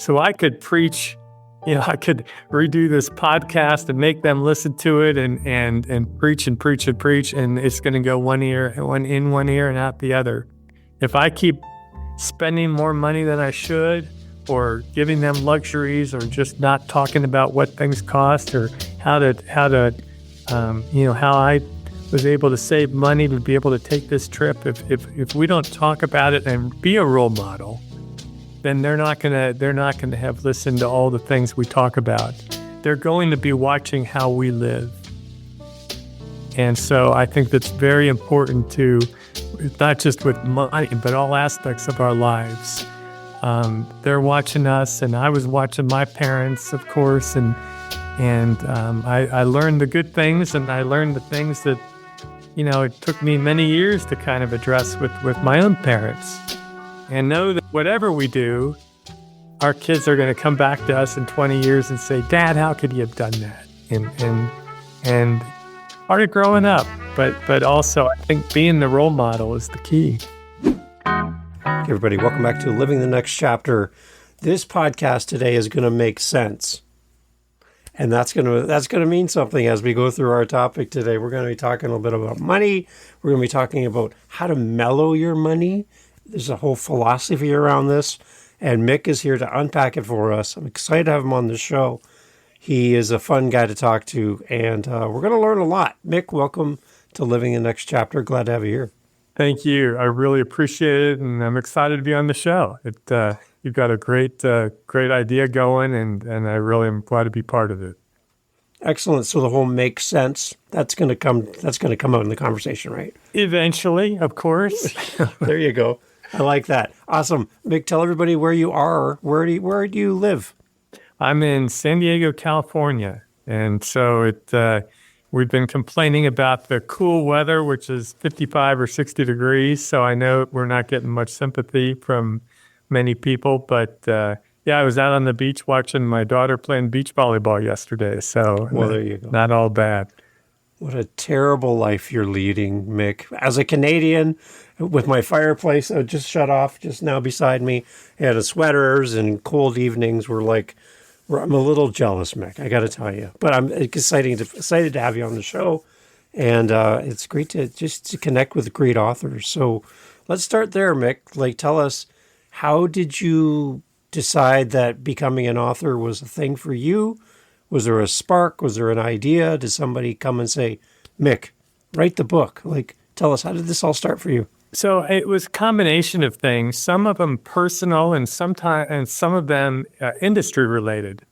So I could preach, I could redo this podcast and make them listen to it and preach and preach and preach, and it's going to go one ear and out the other. If I keep spending more money than I should, or giving them luxuries, or just not talking about what things cost, or how I was able to save money to be able to take this trip. If we don't talk about it and be a role model, then they're not gonna have listened to all the things we talk about. They're going to be watching how we live. And so I think that's very important to, not just with money, but all aspects of our lives. They're watching us, and I was watching my parents, of course, and I learned the good things, and I learned the things that, it took me many years to kind of address with my own parents. And know that whatever we do, our kids are going to come back to us in 20 years and say, "Dad, how could you have done that?" And part of growing up, but also I think being the role model is the key. Hey everybody, welcome back to Living the Next Chapter. This podcast today is going to make sense. And that's going to mean something as we go through our topic today. We're going to be talking a little bit about money. We're going to be talking about how to mellow your money. There's a whole philosophy around this, and Mick is here to unpack it for us. I'm excited to have him on the show. He is a fun guy to talk to, and we're going to learn a lot. Mick, welcome to Living the Next Chapter. Glad to have you here. Thank you. I really appreciate it, and I'm excited to be on the show. You've got a great idea going, and I really am glad to be part of it. Excellent. So the whole makes sense. That's going to come out in the conversation, right? Eventually, of course. There you go. I like that. Awesome. Mick, tell everybody where you are. Where do you live? I'm in San Diego, California. And so we've been complaining about the cool weather, which is 55 or 60 degrees. So I know we're not getting much sympathy from many people. But I was out on the beach watching my daughter playing beach volleyball yesterday. So there you go. Not all bad. What a terrible life you're leading, Mick. As a Canadian, with my fireplace just shut off just now beside me, had sweaters and cold evenings. I'm a little jealous, Mick, I got to tell you. But I'm excited to have you on the show, and it's great to connect with great authors. So let's start there, Mick. Tell us, how did you decide that becoming an author was a thing for you? Was there a spark? Was there an idea? Did somebody come and say, "Mick, write the book"? Tell us, how did this all start for you? So it was a combination of things, some of them personal and some of them industry related.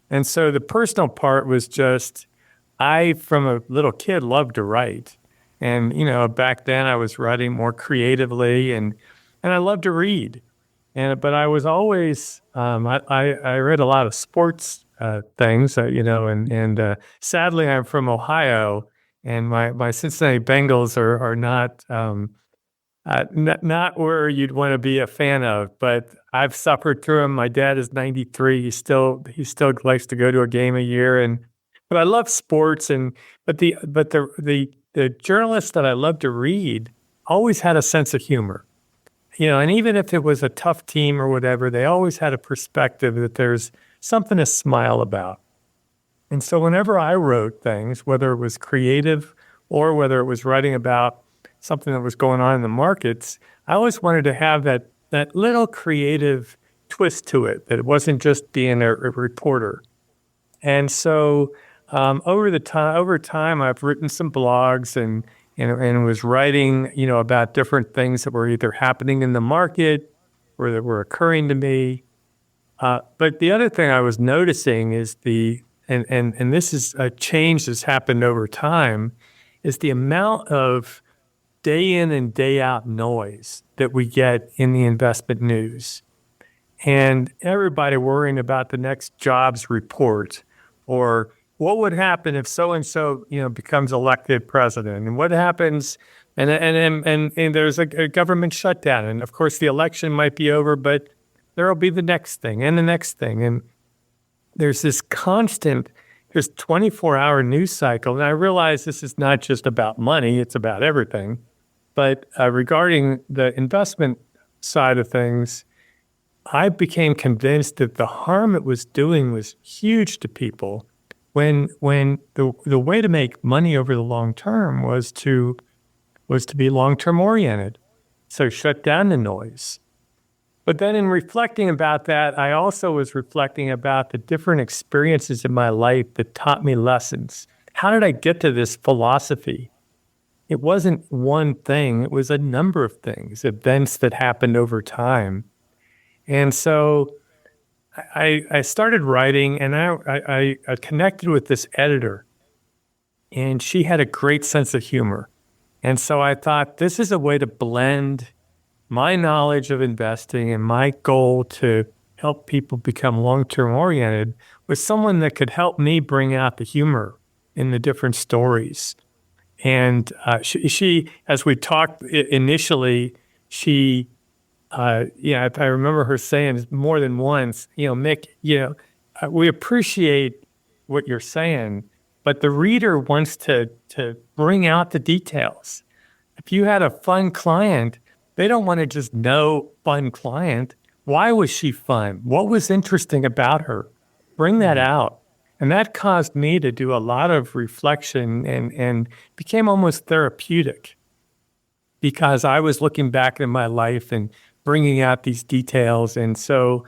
And so the personal part was just, I, from a little kid, loved to write. And, back then I was writing more creatively, and I loved to read. But I was always, I read a lot of sports things, and sadly I'm from Ohio, and my Cincinnati Bengals are not where you'd want to be a fan of, but I've suffered through them. My dad is 93. He still likes to go to a game a year, but I love sports, but the journalists that I love to read always had a sense of humor. And even if it was a tough team or whatever, they always had a perspective that there's something to smile about. And so whenever I wrote things, whether it was creative or whether it was writing about something that was going on in the markets, I always wanted to have that little creative twist to it, that it wasn't just being a reporter. And so over time, I've written some blogs and was writing, about different things that were either happening in the market or that were occurring to me. But the other thing I was noticing is and this is a change that's happened over time, is the amount of day in and day out noise that we get in the investment news. And everybody worrying about the next jobs report, or what would happen if so-and-so, becomes elected president, and what happens, and there's a government shutdown. And of course the election might be over, but there'll be the next thing and the next thing. And there's this constant, 24-hour news cycle. And I realize this is not just about money, it's about everything. But regarding the investment side of things, I became convinced that the harm it was doing was huge to people when the way to make money over the long term was to be long-term oriented. So shut down the noise. But then in reflecting about that, I also was reflecting about the different experiences in my life that taught me lessons. How did I get to this philosophy? It wasn't one thing, it was a number of things, events that happened over time. And so I started writing, and I connected with this editor, and she had a great sense of humor. And so I thought, this is a way to blend my knowledge of investing and my goal to help people become long-term oriented with someone that could help me bring out the humor in the different stories. And she, as we talked initially, she, if I remember her saying more than once, Mick, we appreciate what you're saying, but the reader wants to bring out the details. If you had a fun client, they don't want to just know fun client. Why was she fun? What was interesting about her? Bring that out. And that caused me to do a lot of reflection and became almost therapeutic because I was looking back in my life and bringing out these details. And so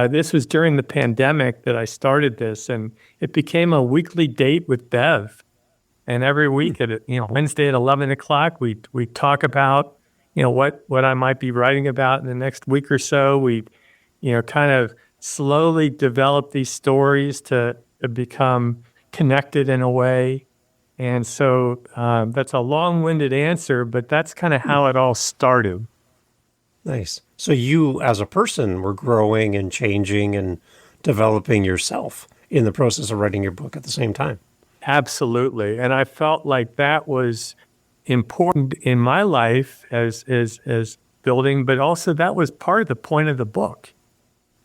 this was during the pandemic that I started this, and it became a weekly date with Bev. And every week at Wednesday at 11 o'clock, we talk about what I might be writing about in the next week or so. We kind of slowly develop these stories to become connected in a way. And so that's a long-winded answer, but that's kind of how it all started. Nice. So you, as a person, were growing and changing and developing yourself in the process of writing your book at the same time. Absolutely. And I felt like that was important in my life as building, but also that was part of the point of the book,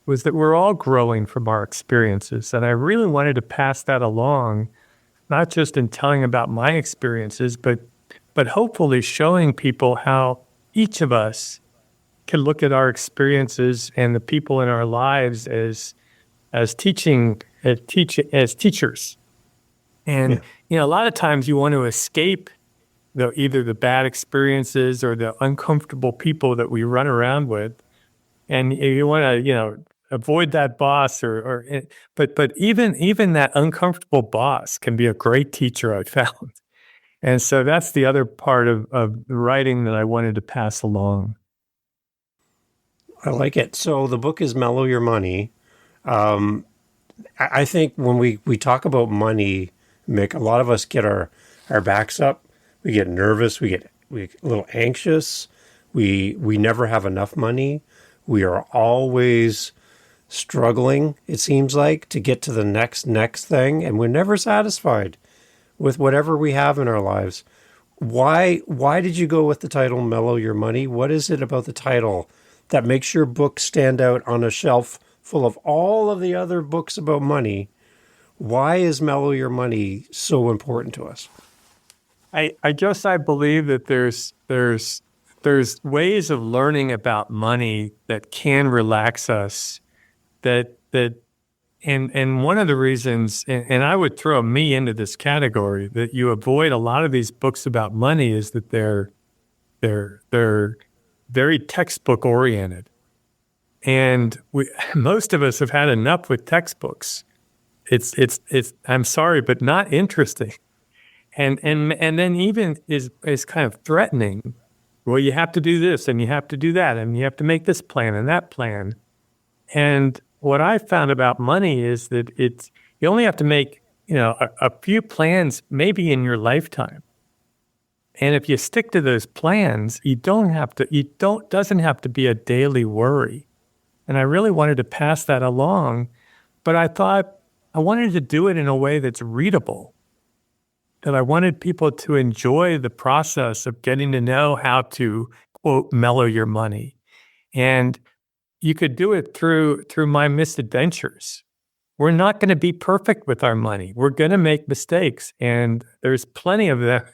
was that we're all growing from our experiences. And I really wanted to pass that along, not just in telling about my experiences, but hopefully showing people how each of us can look at our experiences and the people in our lives as teachers. And a lot of times you want to escape either the bad experiences or the uncomfortable people that we run around with, and you want to avoid that boss but even that uncomfortable boss can be a great teacher, I found. And so that's the other part of the writing that I wanted to pass along. I like it. So the book is Mellow Your Money. I think when we talk about money, Mick, a lot of us get our backs up. We get nervous. We get a little anxious. We never have enough money. We are always struggling, it seems like, to get to the next thing, and we're never satisfied with whatever we have in our lives. Why did you go with the title Mellow Your Money? What is it about the title that makes your book stand out on a shelf full of all of the other books about money? Why is Mellow Your Money so important to us? I guess I believe that there's ways of learning about money that can relax us. And one of the reasons, and I would throw me into this category, that you avoid a lot of these books about money is that they're very textbook oriented, and most of us have had enough with textbooks. It's I'm sorry, but not interesting. And then even is kind of threatening. Well, you have to do this and you have to do that and you have to make this plan and that plan. And what I found about money is that you only have to make a few plans maybe in your lifetime. And if you stick to those plans, doesn't have to be a daily worry. And I really wanted to pass that along, but I thought I wanted to do it in a way that's readable. That I wanted people to enjoy the process of getting to know how to, quote, mellow your money. And you could do it through my misadventures. We're not going to be perfect with our money. We're going to make mistakes. And there's plenty of that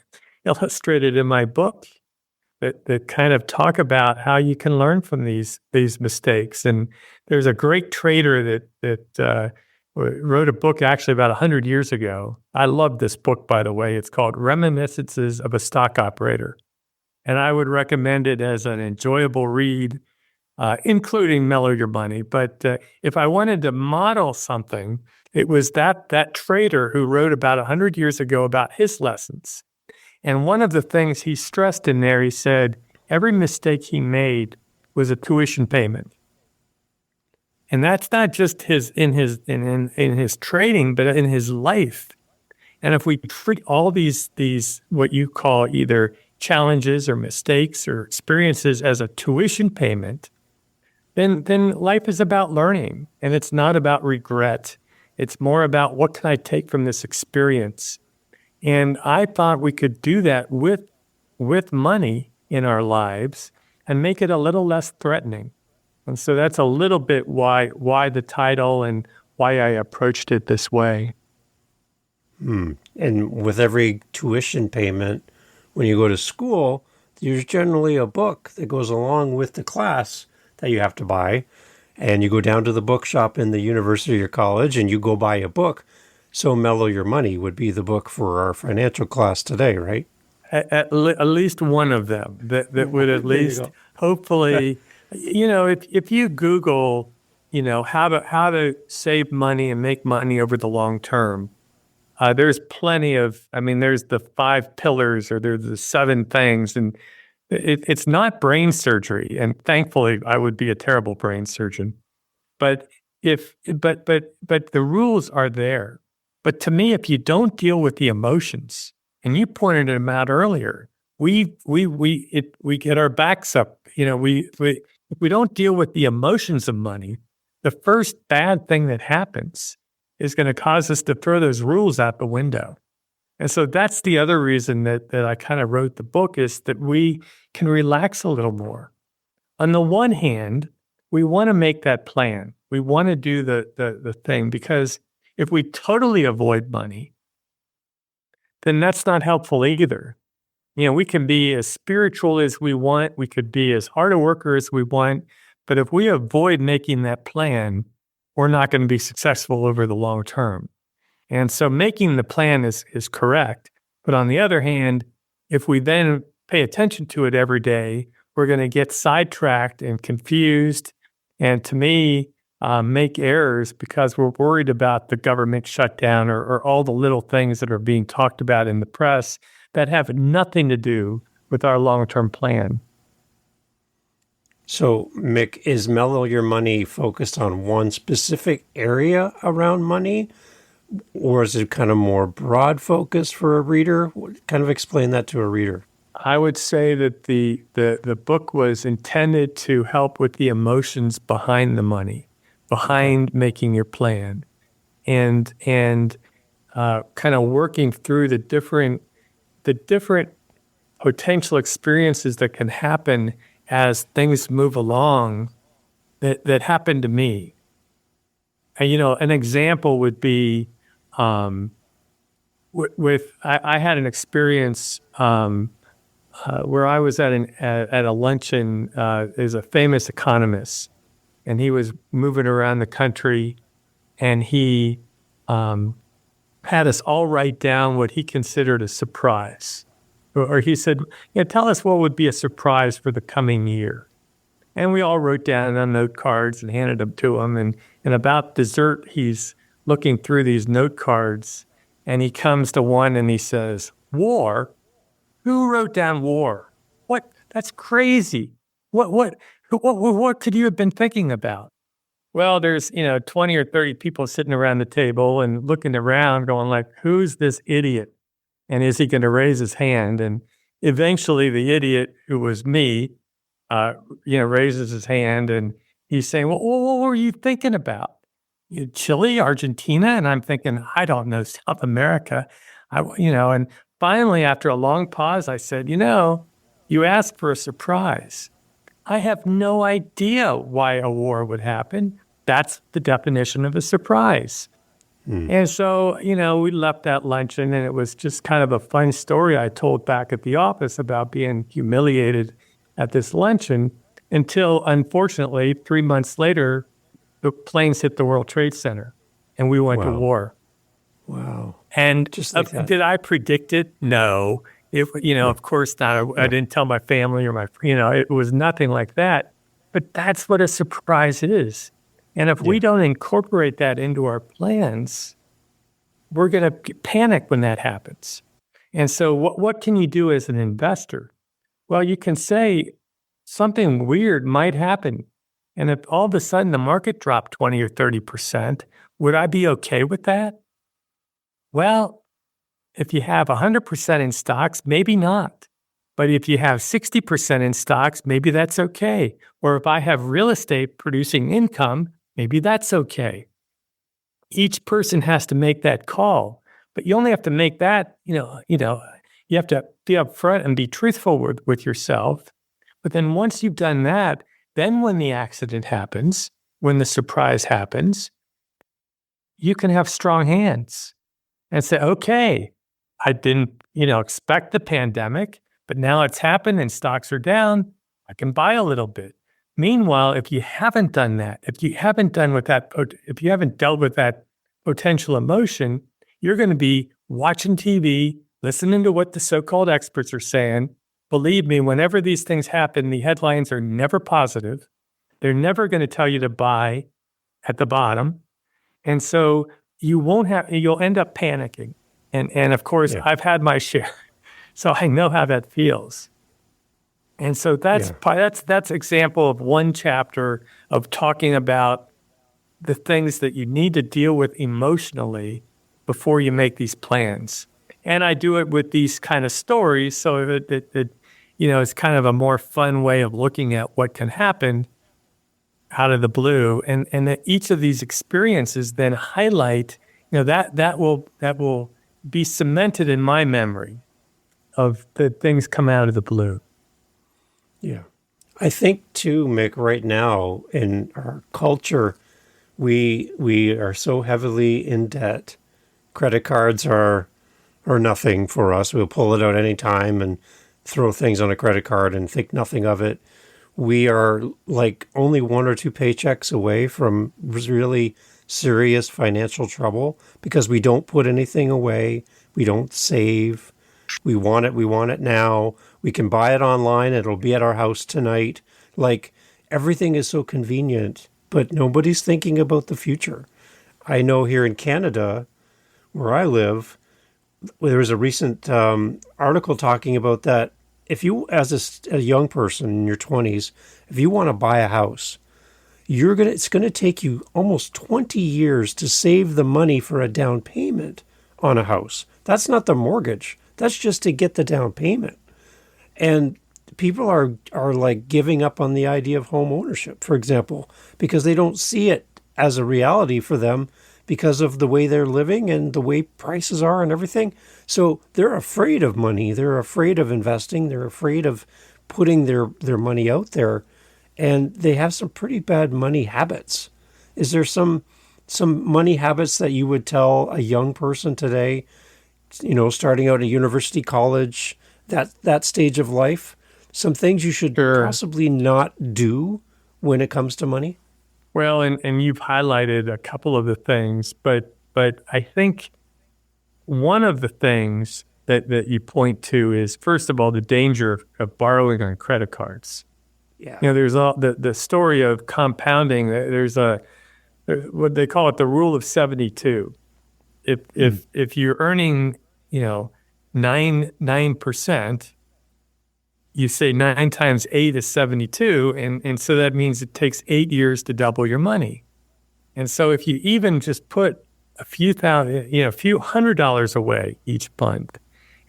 illustrated in my book. that kind of talk about how you can learn from these mistakes. And there's a great trader that wrote a book actually about 100 years ago. I love this book, by the way. It's called Reminiscences of a Stock Operator. And I would recommend it as an enjoyable read, including Mellow Your Money. But if I wanted to model something, it was that trader who wrote about 100 years ago about his lessons. And one of the things he stressed in there, he said, every mistake he made was a tuition payment. And that's not just in his trading, but in his life. And if we treat all these what you call either challenges or mistakes or experiences as a tuition payment, then life is about learning, and it's not about regret. It's more about what can I take from this experience. And I thought we could do that with money in our lives and make it a little less threatening. And so that's a little bit why the title and why I approached it this way. And with every tuition payment, when you go to school, there's generally a book that goes along with the class that you have to buy. And you go down to the bookshop in the university or college and you go buy a book. So Mellow Your Money would be the book for our financial class today, right? At least one of them that would at least hopefully, if you Google, how to save money and make money over the long term, there's plenty of, there's the 5 pillars or there's the 7 things, and it's not brain surgery. And thankfully, I would be a terrible brain surgeon, but the rules are there. But to me, if you don't deal with the emotions, and you pointed them out earlier, we get our backs up. If we don't deal with the emotions of money, the first bad thing that happens is going to cause us to throw those rules out the window. And so that's the other reason that I kind of wrote the book, is that we can relax a little more. On the one hand, we want to make that plan. We want to do the thing, because if we totally avoid money, then that's not helpful either. We can be as spiritual as we want. We could be as hard a worker as we want. But if we avoid making that plan, we're not going to be successful over the long term. And so making the plan is correct. But on the other hand, if we then pay attention to it every day, we're going to get sidetracked and confused. And to me, make errors because we're worried about the government shutdown or all the little things that are being talked about in the press that have nothing to do with our long-term plan. So, Mick, is Mellow Your Money focused on one specific area around money, or is it kind of more broad focus for a reader? Kind of explain that to a reader. I would say that the book was intended to help with the emotions behind the money, behind making your plan, and kind of working through the different potential experiences that can happen as things move along that happened to me. And, an example would be I had an experience where I was at a luncheon. There's a famous economist, and he was moving around the country, and he had us all write down what he considered a surprise. Or he said, tell us what would be a surprise for the coming year. And we all wrote down on note cards and handed them to him. And about dessert, he's looking through these note cards, and he comes to one and he says, war? Who wrote down war? What? That's crazy. What could you have been thinking about? Well, there's, 20 or 30 people sitting around the table and looking around going like, who's this idiot? And is he going to raise his hand? And eventually the idiot, who was me, raises his hand, and he's saying, well, what were you thinking about? Chile, Argentina? And I'm thinking, I don't know, South America. And finally, after a long pause, I said, you asked for a surprise. I have no idea why a war would happen. That's the definition of a surprise. And so, we left that luncheon, and it was just kind of a fun story I told back at the office about being humiliated at this luncheon until, unfortunately, 3 months later, the planes hit the World Trade Center and we went to Wow. war. Wow. And Just like that. did I predict it? No. Of course not. I didn't tell my family or it was nothing like that. But that's what a surprise is. And if we don't incorporate that into our plans, we're going to panic when that happens. And so what can you do as an investor? Well, you can say something weird might happen. And if all of a sudden the market dropped 20 or 30%, would I be okay with that? Well, if you have 100% in stocks, maybe not. But if you have 60% in stocks, maybe that's okay. Or if I have real estate producing income, maybe that's okay. Each person has to make that call, but you only have to make that, you have to be upfront and be truthful with yourself. But then once you've done that, then when the accident happens, when the surprise happens, you can have strong hands and say, okay, I didn't, expect the pandemic, but now it's happened and stocks are down. I can buy a little bit. Meanwhile, if you haven't done that, if you haven't dealt with that potential emotion, you're going to be watching TV, listening to what the so-called experts are saying. Believe me, whenever these things happen, the headlines are never positive. They're never going to tell you to buy at the bottom. And so you'll end up panicking. And of course, I've had my share. So I know how that feels. And so that's example of one chapter of talking about the things that you need to deal with emotionally before you make these plans. And I do it with these kind of stories so that it's kind of a more fun way of looking at what can happen out of the blue. And that each of these experiences then highlight, that will be cemented in my memory of the things come out of the blue. Yeah. I think too, Mick, right now in our culture, we are so heavily in debt. Credit cards are nothing for us. We'll pull it out any time and throw things on a credit card and think nothing of it. We are like only one or two paychecks away from really serious financial trouble because we don't put anything away. We don't save. We want it now. We can buy it online. It'll be at our house tonight. Like everything is so convenient, but nobody's thinking about the future. I know here in Canada, where I live, there was a recent article talking about that. If you, as a young person in your 20s, if you want to buy a house, it's going to take you almost 20 years to save the money for a down payment on a house. That's not the mortgage. That's just to get the down payment. And people are like giving up on the idea of home ownership, for example, because they don't see it as a reality for them because of the way they're living and the way prices are and everything. So they're afraid of money. They're afraid of investing. They're afraid of putting their money out there. And they have some pretty bad money habits. Is there some money habits that you would tell a young person today, starting out at university, college, that stage of life, some things you should possibly not do when it comes to money? Well, and you've highlighted a couple of the things, but I think one of the things that you point to is, first of all, the danger of borrowing on credit cards. Yeah. There's all the story of compounding. There's what they call it, the rule of 72. If you're earning, 9%, you say 9 times 8 is 72, and so that means it takes 8 years to double your money. And so if you even just put a few $100s away each month,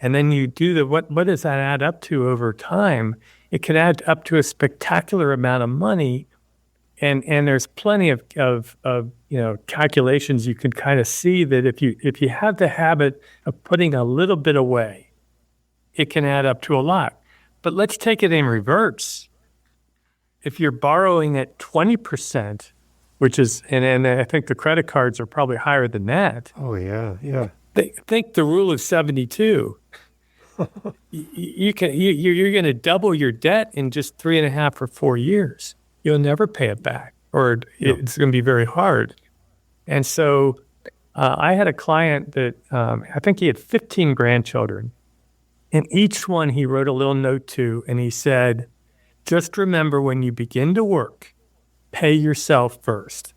and then you do what does that add up to over time? It can add up to a spectacular amount of money, and there's plenty of calculations you can kind of see that if you have the habit of putting a little bit away, it can add up to a lot. But let's take it in reverse. If you're borrowing at 20% which is, and I think the credit cards are probably higher than that. Oh, yeah. Yeah. Think the rule of 72. You're going to double your debt in just 3.5 or 4 years. You'll never pay it back, or it's going to be very hard. And so I had a client that I think he had 15 grandchildren, and each one he wrote a little note to, and he said, just remember when you begin to work, pay yourself first.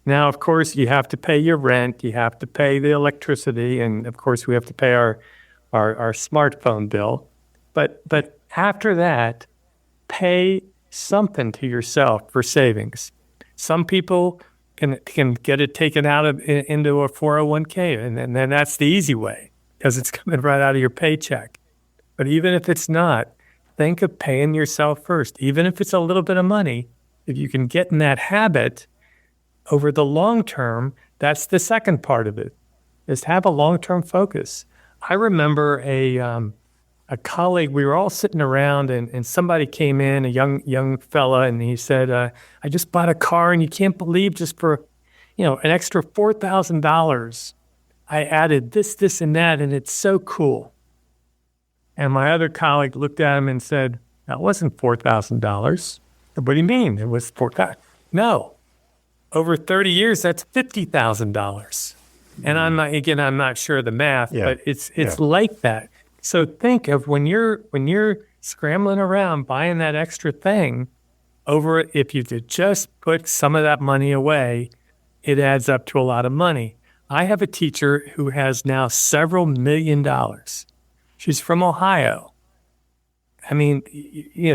Now, of course, you have to pay your rent, you have to pay the electricity, and of course, we have to pay our smartphone bill. But after that, pay something to yourself for savings. Some people can get it taken out of into a 401k, and then that's the easy way because it's coming right out of your paycheck. But even if it's not, think of paying yourself first. Even if it's a little bit of money, if you can get in that habit over the long term, that's the second part of it, is have a long-term focus. I remember a colleague, we were all sitting around and somebody came in, a young fella, and he said, I just bought a car and you can't believe just for, an extra $4,000, I added this, and that, and it's so cool. And my other colleague looked at him and said, that wasn't $4,000. What do you mean? It was $4,000. No. Over 30 years, that's $50,000. And I'm not sure of the math, but it's like that. So think of when you're scrambling around buying that extra thing, if you could just put some of that money away, it adds up to a lot of money. I have a teacher who has now several $1 million. She's from Ohio. I mean,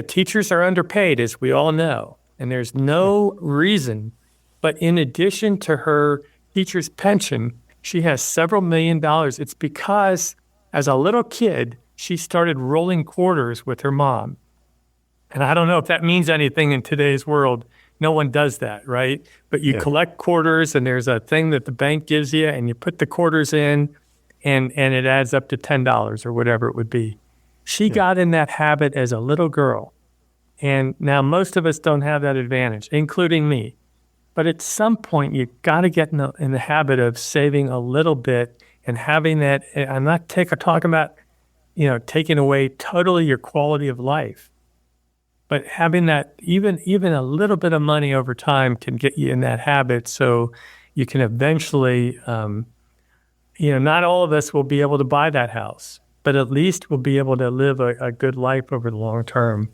teachers are underpaid, as we all know, and there's no reason. But in addition to her teacher's pension, she has several $1 million. It's because as a little kid, she started rolling quarters with her mom. And I don't know if that means anything in today's world. No one does that, right? But you collect quarters, and there's a thing that the bank gives you, and you put the quarters in, and it adds up to $10 or whatever it would be. She got in that habit as a little girl. And now most of us don't have that advantage, including me. But at some point, you got to get in the habit of saving a little bit and having that. I'm not talking about, taking away totally your quality of life, but having that even a little bit of money over time can get you in that habit. So you can eventually, not all of us will be able to buy that house, but at least we'll be able to live a good life over the long term.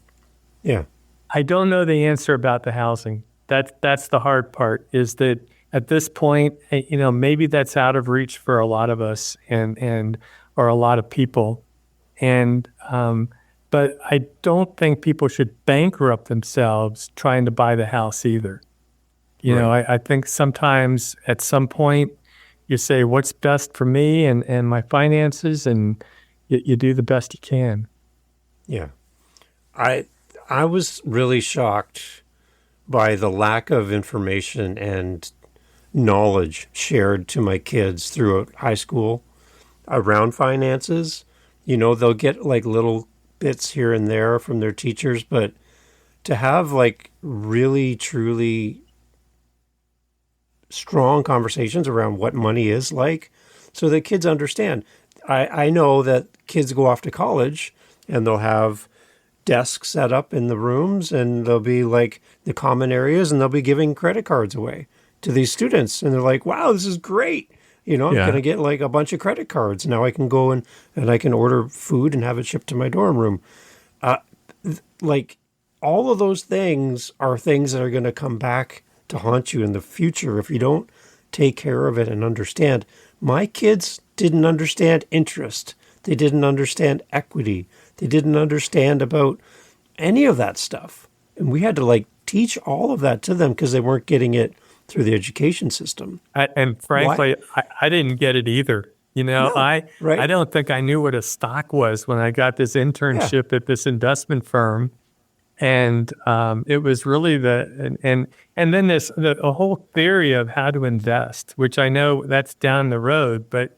Yeah. I don't know the answer about the housing. That's the hard part, is that at this point, maybe that's out of reach for a lot of us or a lot of people. But I don't think people should bankrupt themselves trying to buy the house either. I think sometimes at some point you say, what's best for me and my finances, and you do the best you can. Yeah. I was really shocked by the lack of information and knowledge shared to my kids throughout high school around finances. They'll get like little bits here and there from their teachers, but to have like really, truly strong conversations around what money is like so that kids understand. I know that kids go off to college and they'll have desks set up in the rooms, and there'll be like the common areas, and they'll be giving credit cards away to these students. And they're like, wow, this is great. I'm going to get like a bunch of credit cards. Now I can go and I can order food and have it shipped to my dorm room. Like all of those things are things that are going to come back to haunt you in the future if you don't take care of it and understand. My kids didn't understand interest. They didn't understand equity. They didn't understand about any of that stuff. And we had to like teach all of that to them because they weren't getting it through the education system. And frankly, I didn't get it either. I don't think I knew what a stock was when I got this internship at this investment firm. And it was really and then a whole theory of how to invest, which I know that's down the road. But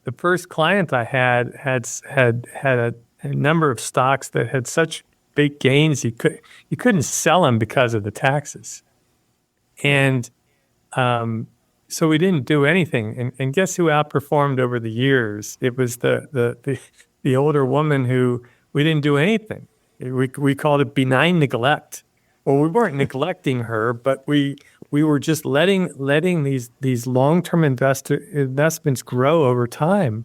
the first client I had a number of stocks that had such big gains you couldn't sell them because of the taxes. And so we didn't do anything. And guess who outperformed over the years? It was the older woman who we didn't do anything. We called it benign neglect. Well, we weren't neglecting her, but we were just letting these long-term investments grow over time.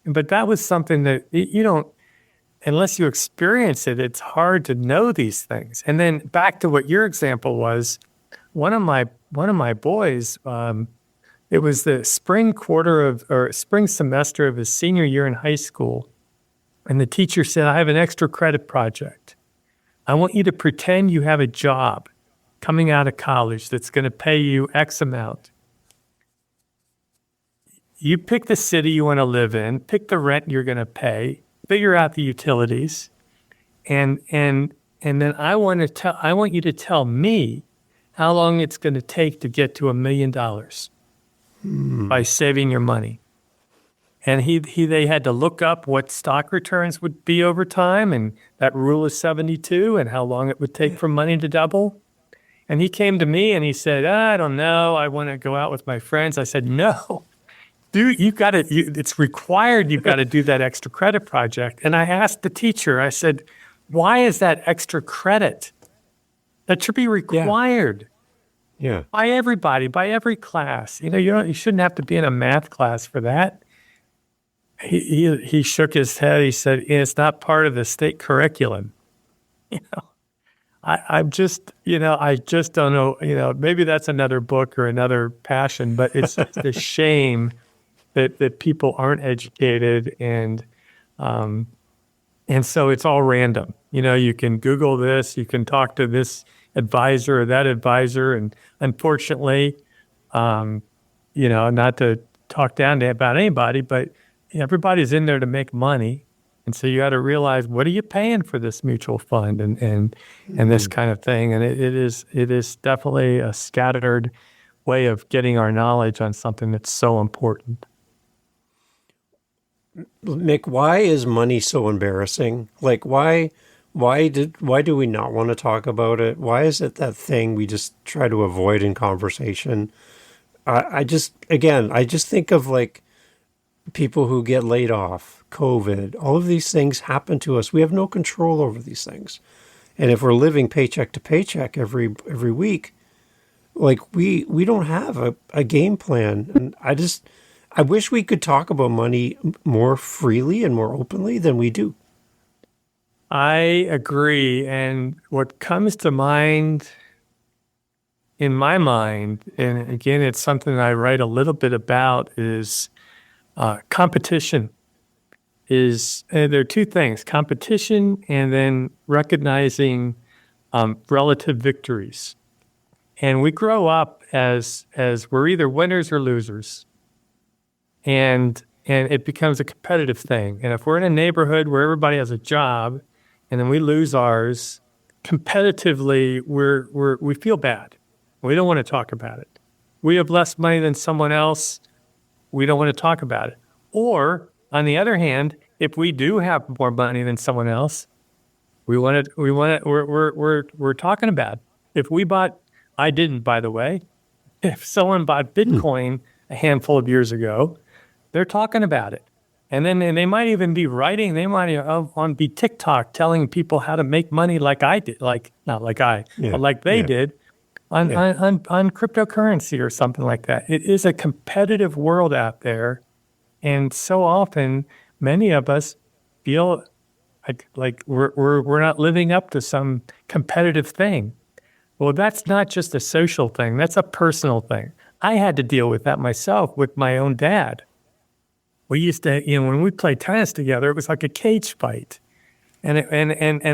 But that was something that you don't, unless you experience it, it's hard to know these things. And then back to what your example was, one of my boys, it was the spring semester of his senior year in high school, and the teacher said, "I have an extra credit project. I want you to pretend you have a job coming out of college that's going to pay you X amount. You pick the city you want to live in, pick the rent you're going to pay, figure out the utilities, and then I want you to tell me how long it's going to take to get to $1 million by saving your money." And they had to look up what stock returns would be over time, and that rule of 72, and how long it would take for money to double. And he came to me and he said, "I don't know. I want to go out with my friends." I said, "No, dude, it's required. You've got to do that extra credit project." And I asked the teacher, I said, "Why is that extra credit? That should be required." Yeah. By everybody, by every class. You shouldn't have to be in a math class for that. He shook his head. He said, "It's not part of the state curriculum." I just don't know. Maybe that's another book or another passion, but it's a shame that people aren't educated, and so it's all random. You can Google this, you can talk to this advisor or that advisor, and unfortunately, not to talk down about anybody, but everybody's in there to make money, and so you got to realize, what are you paying for this mutual fund and this kind of thing. And it is definitely a scattered way of getting our knowledge on something that's so important. Mick, why is money so embarrassing? Like, why do we not want to talk about it? Why is it that thing we just try to avoid in conversation? I just think of like people who get laid off, COVID, all of these things happen to us. We have no control over these things. And if we're living paycheck to paycheck every week, like we don't have a game plan. And I wish we could talk about money more freely and more openly than we do. I agree. And what comes to mind in my mind, and again, it's something I write a little bit about, is competition. There are two things: competition, and then recognizing relative victories. And we grow up as we're either winners or losers, and it becomes a competitive thing. And if we're in a neighborhood where everybody has a job, and then we lose ours, competitively, we feel bad. We don't want to talk about it. We have less money than someone else. We don't want to talk about it. Or on the other hand, if we do have more money than someone else, we're talking about it. If we bought, I didn't, by the way, if someone bought Bitcoin a handful of years ago, they're talking about it. And then they might even be writing, they might be TikTok telling people how to make money like I did, but like they did on cryptocurrency or something like that. It is a competitive world out there. And so often, many of us feel like we're not living up to some competitive thing. Well, that's not just a social thing. That's a personal thing. I had to deal with that myself with my own dad. We used to, when we played tennis together, it was like a cage fight. And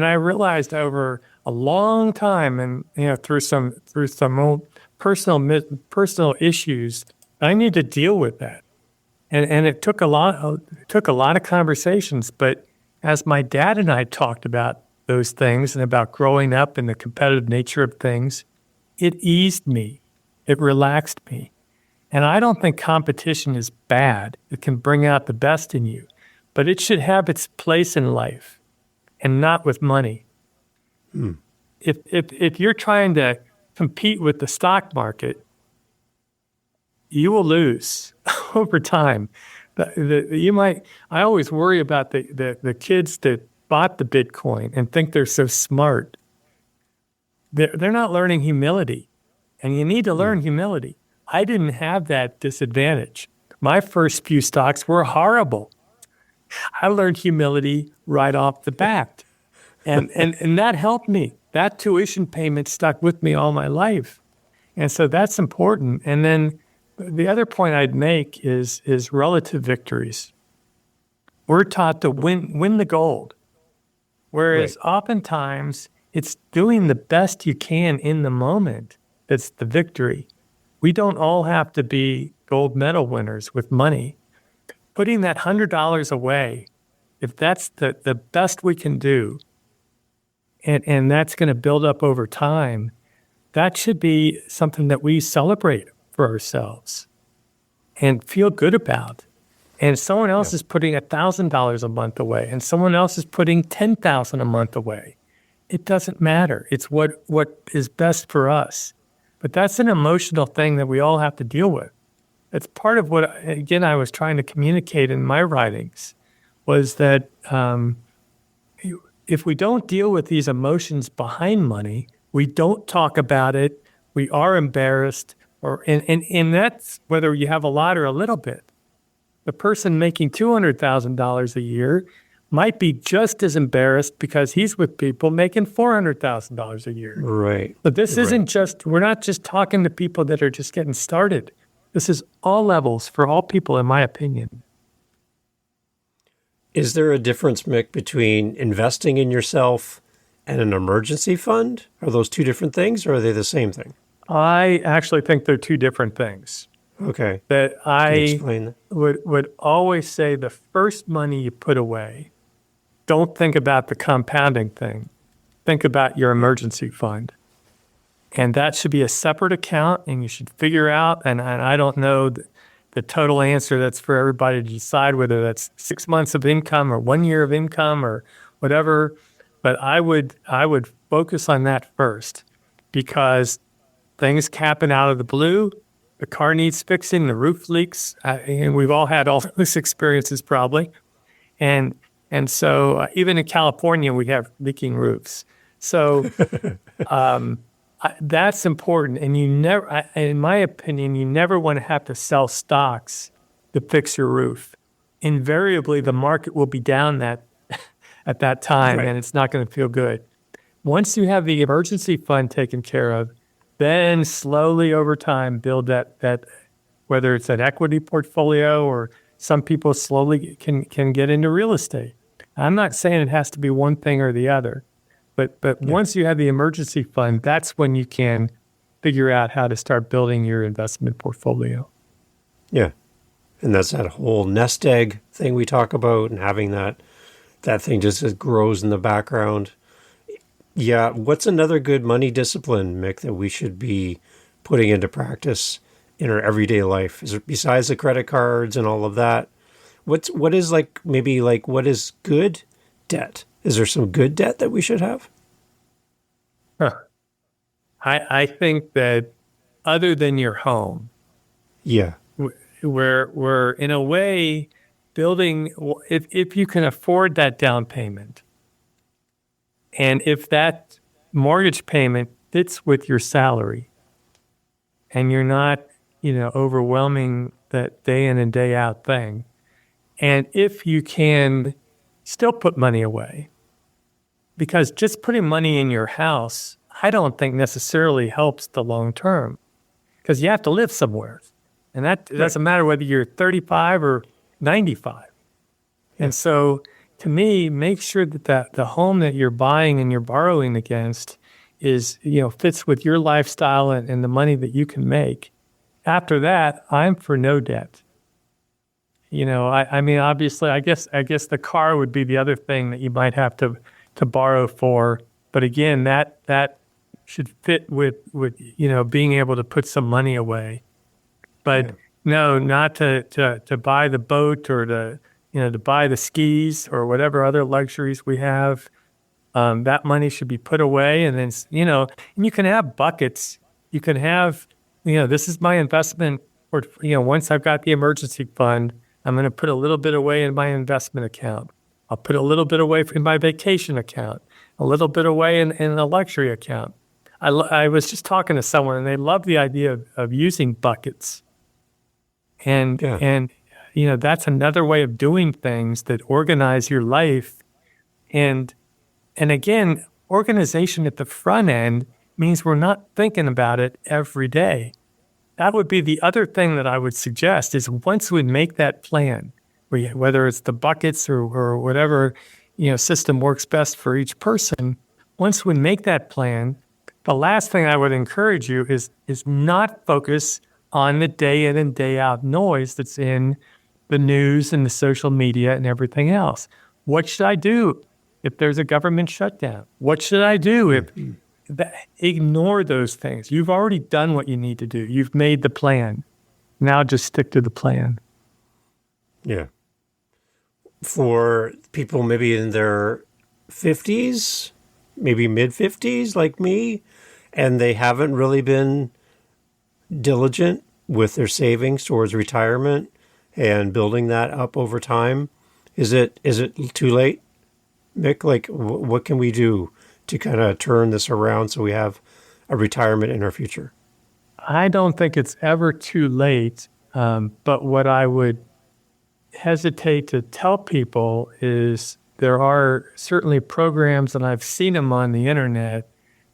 I realized over a long time, and through some old personal issues, I need to deal with that. And it took a lot of conversations. But as my dad and I talked about those things and about growing up and the competitive nature of things, it eased me. It relaxed me. And I don't think competition is bad. It can bring out the best in you, but it should have its place in life, and not with money. If you're trying to compete with the stock market, you will lose over time. I always worry about the kids that bought the Bitcoin and think they're so smart. They're not learning humility, and you need to learn humility. I didn't have that disadvantage. My first few stocks were horrible. I learned humility right off the bat, and that helped me. That tuition payment stuck with me all my life, and so that's important. And then the other point I'd make is relative victories. We're taught to win the gold, whereas oftentimes it's doing the best you can in the moment that's the victory. We don't all have to be gold medal winners with money. Putting that $100 away, if that's the best we can do, and that's going to build up over time, that should be something that we celebrate for ourselves and feel good about. And someone else is putting $1,000 a month away, and someone else is putting $10,000 a month away. It doesn't matter. It's what is best for us. But that's an emotional thing that we all have to deal with. It's part of what, again, I was trying to communicate in my writings, was that if we don't deal with these emotions behind money, we don't talk about it, we are embarrassed, and that's whether you have a lot or a little bit. The person making $200,000 a year might be just as embarrassed because he's with people making $400,000 a year. Right. But this isn't just, we're not just talking to people that are just getting started. This is all levels for all people, in my opinion. Is there a difference, Mick, between investing in yourself and an emergency fund? Are those two different things, or are they the same thing? I actually think they're two different things. Okay. That Can you explain that? would always say the first money you put away, don't think about the compounding thing. Think about your emergency fund. And that should be a separate account, and you should figure out, and I don't know the total answer. That's for everybody to decide, whether that's 6 months of income or 1 year of income or whatever. But I would focus on that first, because things happen out of the blue. The car needs fixing, the roof leaks, and we've all had all those experiences probably. And so even in California, we have leaking roofs. So that's important. And you never, in my opinion, you never want to have to sell stocks to fix your roof. Invariably, the market will be down at that time, and it's not going to feel good. Once you have the emergency fund taken care of, then slowly over time build that whether it's an equity portfolio, or some people slowly can get into real estate. I'm not saying it has to be one thing or the other, but once you have the emergency fund, that's when you can figure out how to start building your investment portfolio. Yeah. And that's that whole nest egg thing we talk about, and having that thing just grows in the background. Yeah. What's another good money discipline, Mick, that we should be putting into practice in our everyday life? Is it, besides the credit cards and all of that, what is what is good debt? Is there some good debt that we should have? I think that other than your home, we're in a way building, if you can afford that down payment, and if that mortgage payment fits with your salary, and you're not, overwhelming that day in and day out thing, and if you can still put money away, because just putting money in your house, I don't think necessarily helps the long term, because you have to live somewhere, and that doesn't matter whether you're 35 or 95. And so, to me, make sure that the home that you're buying and you're borrowing against is, fits with your lifestyle and the money that you can make. After that, I'm for no debt. I mean, obviously, I guess the car would be the other thing that you might have to borrow for. But again, that should fit with being able to put some money away. But no, not to buy the boat, or to buy the skis or whatever other luxuries we have. That money should be put away, and then and you can have buckets. You can have, this is my investment, or, once I've got the emergency fund, I'm going to put a little bit away in my investment account. I'll put a little bit away in my vacation account, a little bit away in a luxury account. I was just talking to someone, and they love the idea of using buckets. And that's another way of doing things that organize your life. And again, organization at the front end means we're not thinking about it every day. That would be the other thing that I would suggest is once we make that plan, whether it's the buckets or whatever, system works best for each person. Once we make that plan, the last thing I would encourage you is not focus on the day in and day out noise that's in the news and the social media and everything else. What should I do if there's a government shutdown? What should I do if ignore those things? You've already done what you need to do. You've made the plan. Now just stick to the plan. Yeah. For people maybe in their 50s, maybe mid-50s like me, and they haven't really been diligent with their savings towards retirement and building that up over time, is it too late, Mick? Like, what can we do to kind of turn this around so we have a retirement in our future? I don't think it's ever too late, but what I would hesitate to tell people is there are certainly programs, and I've seen them on the internet,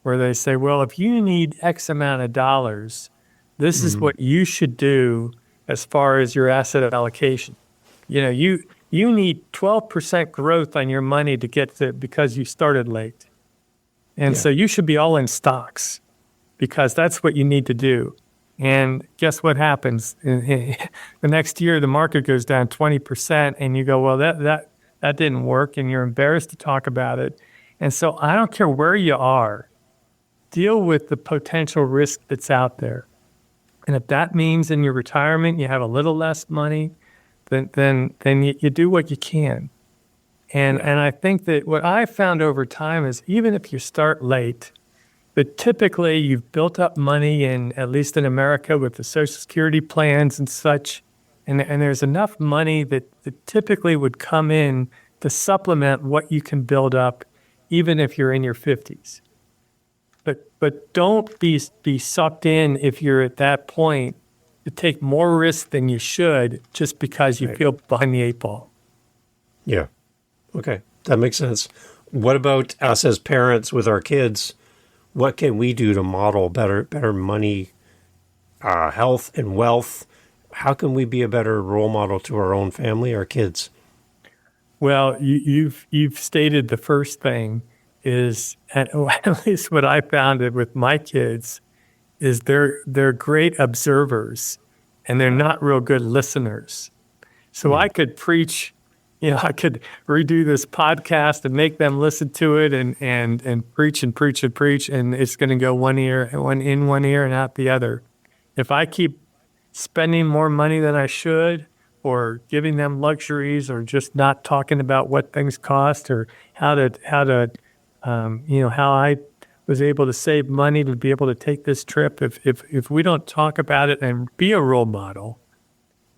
where they say, well, if you need X amount of dollars, this is what you should do as far as your asset allocation. You need 12% growth on your money to get to, because you started late. And so you should be all in stocks because that's what you need to do. And guess what happens? The next year, the market goes down 20%, and you go, well, that didn't work, and you're embarrassed to talk about it. And so I don't care where you are, deal with the potential risk that's out there. And if that means in your retirement you have a little less money, then you do what you can. And I think that what I found over time is even if you start late, but typically you've built up money at least in America with the Social Security plans and such, and there's enough money that typically would come in to supplement what you can build up even if you're in your 50s. But don't be sucked in if you're at that point to take more risk than you should just because you feel behind the eight ball. Yeah. Okay. That makes sense. What about us as parents with our kids? What can we do to model better money, health, and wealth? How can we be a better role model to our own family, our kids? Well, you've stated the first thing is, at least what I found with my kids, is they're great observers and they're not real good listeners. So I could preach, I could redo this podcast and make them listen to it and preach and preach and preach, and it's going to go one ear and out the other. If I keep spending more money than I should, or giving them luxuries, or just not talking about what things cost, or how I was able to save money to be able to take this trip. If we don't talk about it and be a role model,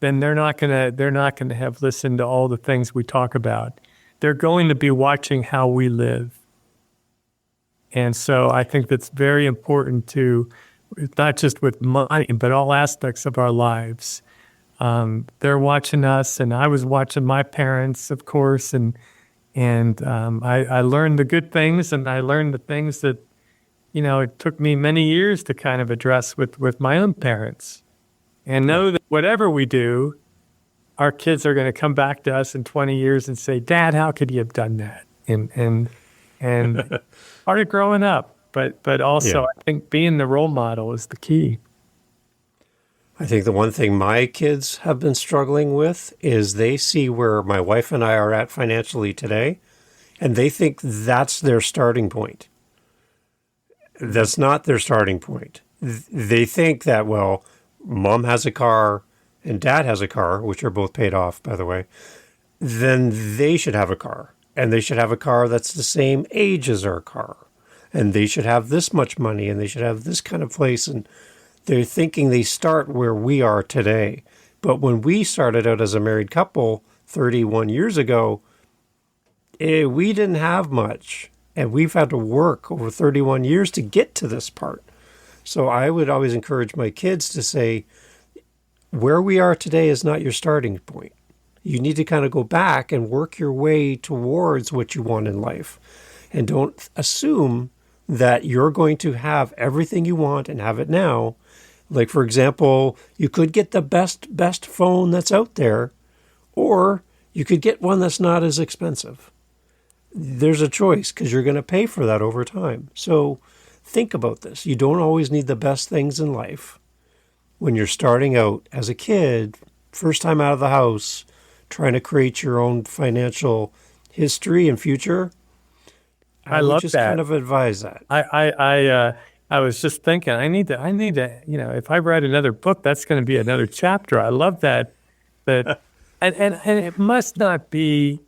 then they're not gonna have listened to all the things we talk about. They're going to be watching how we live. And so I think that's very important to, not just with money, but all aspects of our lives. They're watching us, and I was watching my parents, of course, and I learned the good things, and I learned the things that, it took me many years to kind of address with my own parents. And know that whatever we do, our kids are going to come back to us in 20 years and say, Dad, how could you have done that? And part of growing up, but also I think being the role model is the key. I think the one thing my kids have been struggling with is they see where my wife and I are at financially today, and they think that's their starting point. That's not their starting point. They think that, well, Mom has a car and Dad has a car, which are both paid off, by the way, then they should have a car. And they should have a car that's the same age as our car. and they should have this much money and they should have this kind of place. And they're thinking they start where we are today. But when we started out as a married couple 31 years ago, we didn't have much. And we've had to work over 31 years to get to this part. So I would always encourage my kids to say, where we are today is not your starting point. You need to kind of go back and work your way towards what you want in life. And don't assume that you're going to have everything you want and have it now. Like, for example, you could get the best phone that's out there, or you could get one that's not as expensive. There's a choice because you're going to pay for that over time. So think about this. You don't always need the best things in life. When you're starting out as a kid, first time out of the house, trying to create your own financial history and future, I love just that. kind of advise that. I was just thinking, I need to, if I write another book, that's going to be another chapter. I love that, and it must not be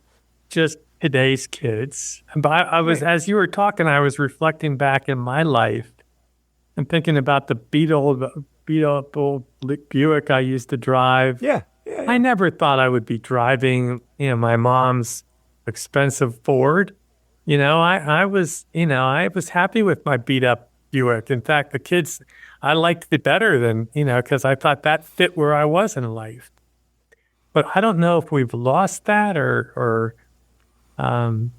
just today's kids. But I was, as you were talking, I was reflecting back in my life and thinking about the beat up old Buick I used to drive. Yeah. I never thought I would be driving, my mom's expensive Ford. I was happy with my beat up Buick. In fact, the kids, I liked it better than, because I thought that fit where I was in life. But I don't know if we've lost that and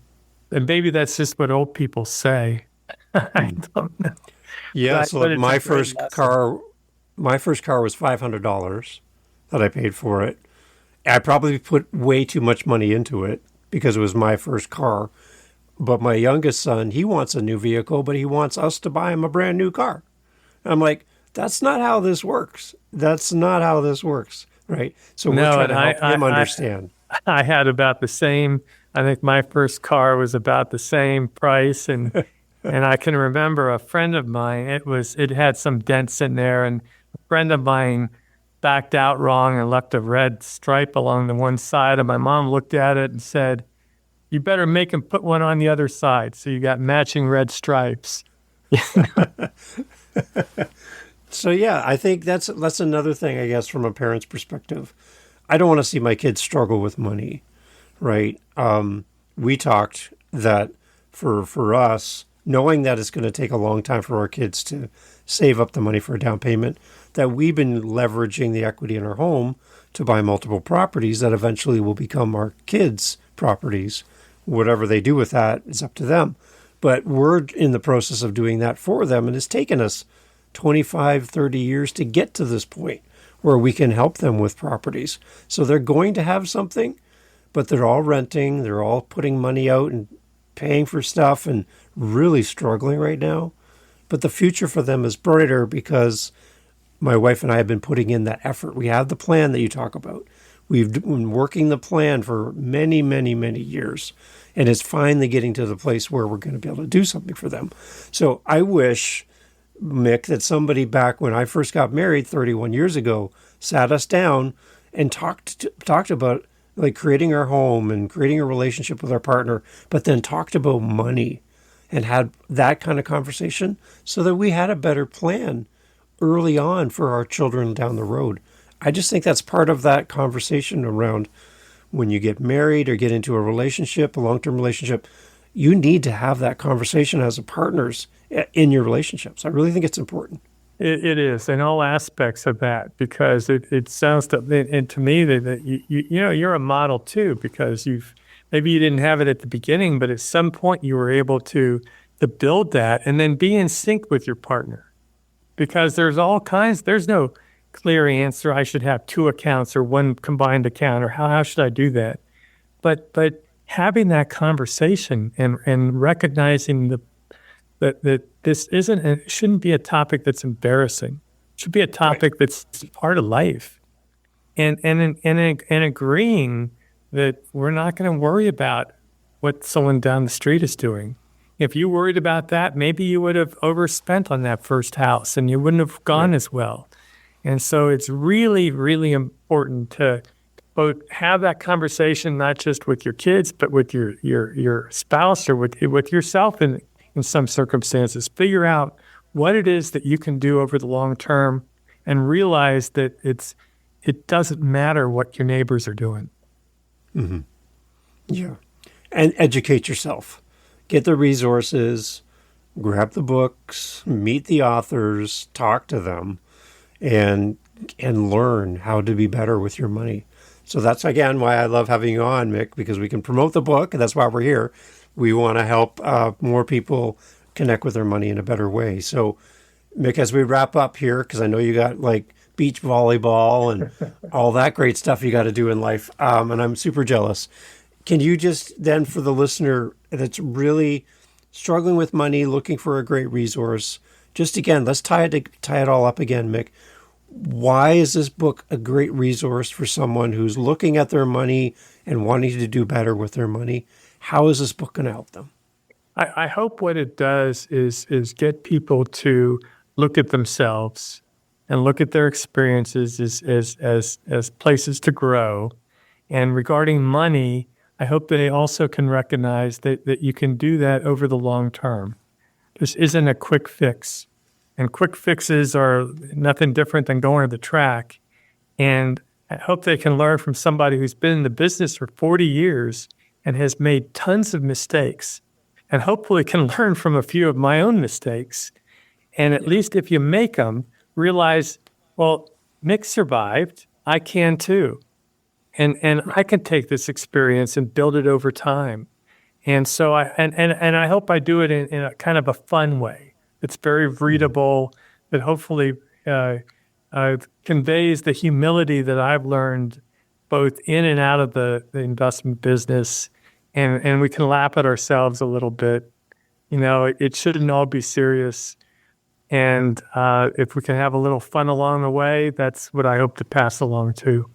maybe that's just what old people say. I don't know. Yeah. So my first car was $500 that I paid for it. I probably put way too much money into it because it was my first car. But my youngest son, he wants a new vehicle, but he wants us to buy him a brand new car. And I'm like, that's not how this works. That's not how this works, right? So we're trying to help him understand. I had about the same. I think my first car was about the same price, and I can remember a friend of mine. It had some dents in there, and a friend of mine backed out wrong and left a red stripe along the one side. And my mom looked at it and said, "You better make him put one on the other side, so you got matching red stripes." So yeah, I think that's another thing, I guess, from a parent's perspective. I don't want to see my kids struggle with money, right? We talked that for us, knowing that it's going to take a long time for our kids to save up the money for a down payment, that we've been leveraging the equity in our home to buy multiple properties that eventually will become our kids' properties. Whatever they do with that is up to them. But we're in the process of doing that for them, and it's taken us 25, 30 years to get to this point where we can help them with properties. So they're going to have something, but they're all renting, they're all putting money out and paying for stuff and really struggling right now. But the future for them is brighter because my wife and I have been putting in that effort. We have the plan that you talk about. We've been working the plan for many, many, many years, and it's finally getting to the place where we're going to be able to do something for them. So I wish, Mick, that somebody back when I first got married 31 years ago sat us down and talked about like creating our home and creating a relationship with our partner, but then talked about money and had that kind of conversation so that we had a better plan early on for our children down the road. I just think that's part of that conversation around when you get married or get into a relationship, a long-term relationship. You need to have that conversation as a partners in your relationships. I really think it's important. It is in all aspects of that, because it sounds to me that you're a model too, because maybe you didn't have it at the beginning, but at some point you were able to build that and then be in sync with your partner, because there's no clear answer. I should have two accounts or one combined account, or how should I do that? But having that conversation and recognizing that this shouldn't be a topic that's embarrassing. It should be a topic that's part of life, and agreeing that we're not going to worry about what someone down the street is doing. If you worried about that, maybe you would have overspent on that first house and you wouldn't have gone as well. And so it's really, really important to both have that conversation, not just with your kids, but with your spouse or with yourself, and in some circumstances. Figure out what it is that you can do over the long term and realize that it doesn't matter what your neighbors are doing. Mm-hmm. Yeah. And educate yourself. Get the resources, grab the books, meet the authors, talk to them, and learn how to be better with your money. So that's, again, why I love having you on, Mick, because we can promote the book, and that's why we're here. We want to help more people connect with their money in a better way. So, Mick, as we wrap up here, because I know you got like beach volleyball and all that great stuff you got to do in life, and I'm super jealous. Can you just then, for the listener that's really struggling with money, looking for a great resource, just again, let's tie it all up again, Mick. Why is this book a great resource for someone who's looking at their money and wanting to do better with their money? How is this book going to help them? I hope what it does is get people to look at themselves and look at their experiences as places to grow. And regarding money, I hope that they also can recognize that you can do that over the long term. This isn't a quick fix. And quick fixes are nothing different than going to the track. And I hope they can learn from somebody who's been in the business for 40 years and has made tons of mistakes. And hopefully can learn from a few of my own mistakes. And at least if you make them, realize, well, Mick survived. I can too. And I can take this experience and build it over time. And so I hope I do it in a kind of a fun way. It's very readable, that hopefully conveys the humility that I've learned both in and out of the investment business. And we can laugh at ourselves a little bit. It shouldn't all be serious. And if we can have a little fun along the way, that's what I hope to pass along too.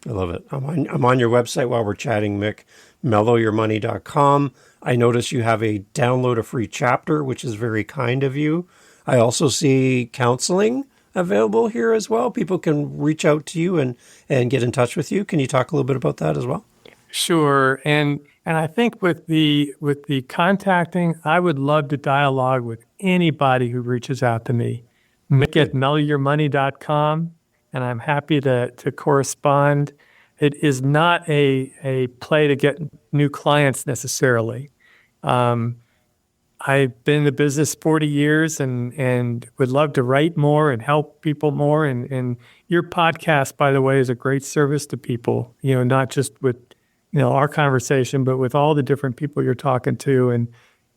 I love it. I'm on your website while we're chatting, Mick, mellowyourmoney.com. I notice you have a download a free chapter, which is very kind of you. I also see counseling available here as well. People can reach out to you and get in touch with you. Can you talk a little bit about that as well? Sure. And I think with the contacting, I would love to dialogue with anybody who reaches out to me. Mick at mellowyourmoney.com. And I'm happy to correspond. It is not a play to get new clients necessarily. I've been in the business 40 years and would love to write more and help people more. And your podcast, by the way, is a great service to people, not just with, our conversation, but with all the different people you're talking to.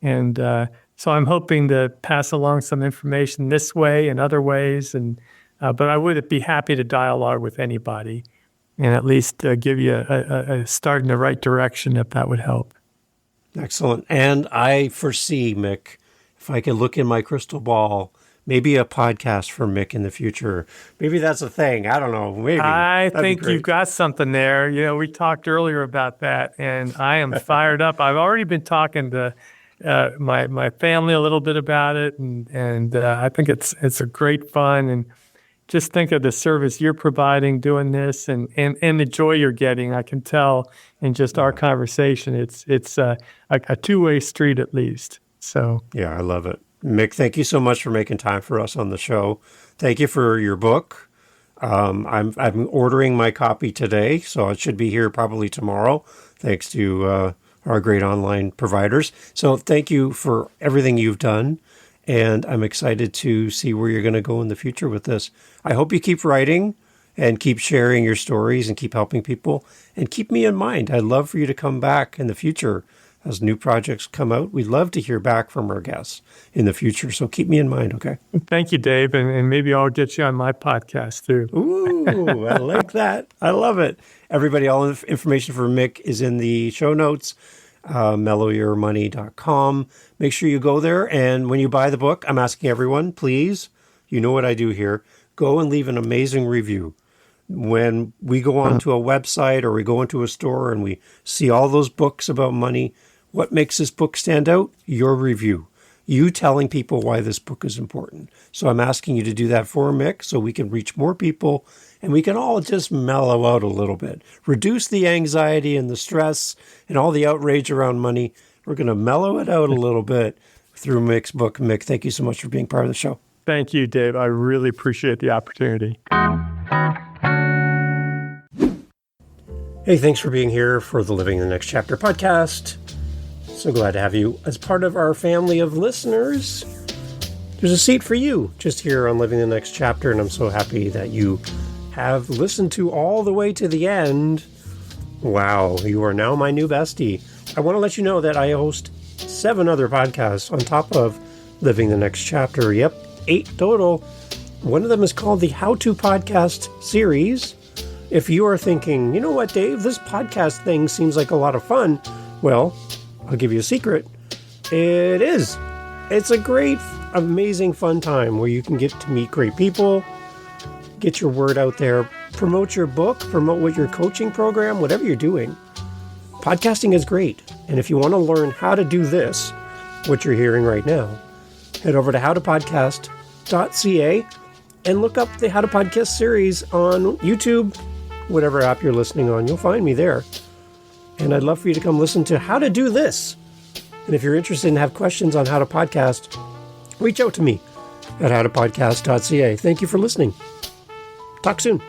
And so I'm hoping to pass along some information this way and other ways. But I would be happy to dialogue with anybody and at least give you a start in the right direction if that would help. Excellent. And I foresee, Mick, if I can look in my crystal ball, maybe a podcast for Mick in the future. Maybe that's a thing. I don't know. Maybe. I think you've got something there. We talked earlier about that, and I am fired up. I've already been talking to my family a little bit about it, and I think it's a great fun. And just think of the service you're providing doing this and the joy you're getting. I can tell in just our conversation, it's a two-way street at least. So yeah, I love it. Mick, thank you so much for making time for us on the show. Thank you for your book. I'm ordering my copy today, so it should be here probably tomorrow, thanks to our great online providers. So thank you for everything you've done. And I'm excited to see where you're going to go in the future with this. I hope you keep writing and keep sharing your stories and keep helping people. And keep me in mind. I'd love for you to come back in the future as new projects come out. We'd love to hear back from our guests in the future. So keep me in mind, okay? Thank you, Dave. And maybe I'll get you on my podcast too. Ooh, I like that. I love it. Everybody, all the information for Mick is in the show notes. mellowyourmoney.com. Make sure you go there. And when you buy the book, I'm asking everyone, please, you know what I do here, go and leave an amazing review. When we go onto a website or we go into a store and we see all those books about money, what makes this book stand out? Your review. You telling people why this book is important. So I'm asking you to do that for Mick so we can reach more people and we can all just mellow out a little bit. Reduce the anxiety and the stress and all the outrage around money. We're going to mellow it out a little bit through Mick's book. Mick, thank you so much for being part of the show. Thank you, Dave. I really appreciate the opportunity. Hey, thanks for being here for the Living the Next Chapter podcast. So glad to have you as part of our family of listeners. There's a seat for you just here on Living the Next Chapter, and I'm so happy that you have listened to all the way to the end. Wow, you are now my new bestie. I want to let you know that I host 7 other podcasts on top of Living the Next Chapter. Yep, 8 total. One of them is called the How To Podcast series. If you are thinking, you know what, Dave, this podcast thing seems like a lot of fun. Well, I'll give you a secret. It is. It's a great, amazing, fun time where you can get to meet great people, get your word out there, promote your book, promote what your coaching program, whatever you're doing. Podcasting is great. And if you want to learn how to do this, what you're hearing right now, head over to howtopodcast.ca and look up the How to Podcast series on YouTube, whatever app you're listening on. You'll find me there. And I'd love for you to come listen to how to do this. And if you're interested and have questions on how to podcast, reach out to me at howtopodcast.ca. Thank you for listening. Talk soon.